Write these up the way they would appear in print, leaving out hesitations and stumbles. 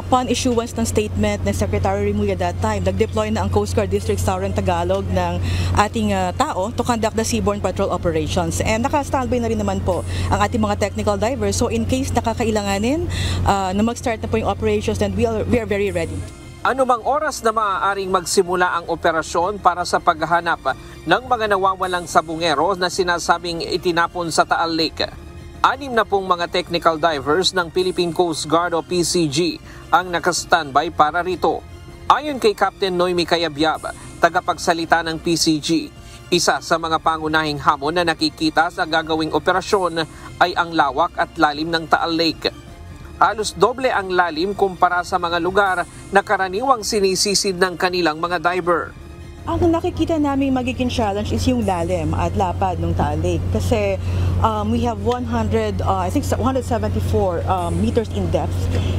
upon issuance ng statement ng Secretary Remulla that time, nag-deploy na ang Coast Guard District Southern Tagalog ng ating tao to conduct the seaborne patrol operations. And naka-standby na rin naman po ang ating mga technical divers. So in case nakakailanganin na mag-start na po yung operations, then we are very ready. Anumang oras na maaaring magsimula ang operasyon para sa paghahanap ng mga nawawalang sabungero na sinasabing itinapon sa Taal Lake. 6 na pong mga technical divers ng Philippine Coast Guard o PCG ang nakastandby para rito. Ayon kay Captain Noemi Cayabyab, tagapagsalita ng PCG, isa sa mga pangunahing hamon na nakikita sa gagawing operasyon ay ang lawak at lalim ng Taal Lake. Halos doble ang lalim kumpara sa mga lugar na karaniwang sinisisid ng kanilang mga diver. Ang nakikita namin magiging challenge is yung lalim at lapad ng Taal Lake kasi we have 174 meters in depth,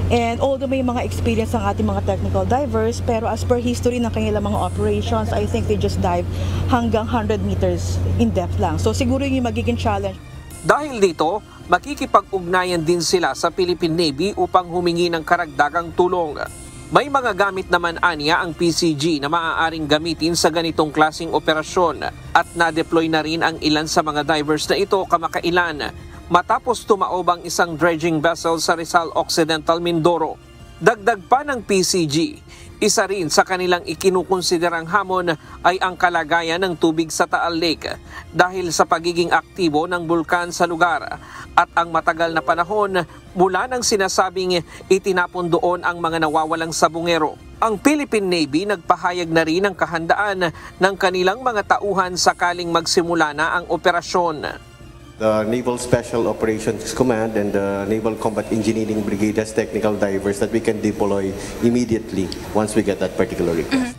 and although may mga experience ang ating mga technical divers, pero as per history ng kanilang mga operations, I think they just dive hanggang 100 meters in depth lang. So siguro yung magiging challenge. Dahil dito, makikipag-ugnayan din sila sa Philippine Navy upang humingi ng karagdagang tulong. May mga gamit naman anya ang PCG na maaaring gamitin sa ganitong klaseng operasyon at na-deploy na rin ang ilan sa mga divers na ito kamakailan matapos tumaob ang isang dredging vessel sa Rizal Occidental, Mindoro. Dagdag pa ng PCG, isa rin sa kanilang ikinukonsiderang hamon ay ang kalagayan ng tubig sa Taal Lake dahil sa pagiging aktibo ng bulkan sa lugar at ang matagal na panahon mula nang sinasabing itinapon doon ang mga nawawalang sabungero. Ang Philippine Navy nagpahayag na rin ng kahandaan ng kanilang mga tauhan sakaling magsimula na ang operasyon. The Naval Special Operations Command and the Naval Combat Engineering Brigade has technical divers that we can deploy immediately once we get that particular request.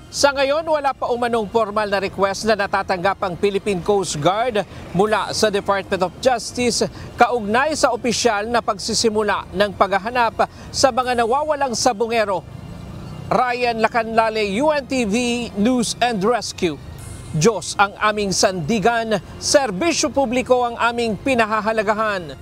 Sa ngayon, wala pa umanong formal na request na natatanggap ang Philippine Coast Guard mula sa Department of Justice kaugnay sa opisyal na pagsisimula ng paghahanap sa mga nawawalang sabungero. Ryan Lacanlale, UNTV News and Rescue. Diyos ang aming sandigan, serbisyo publiko ang aming pinahahalagahan.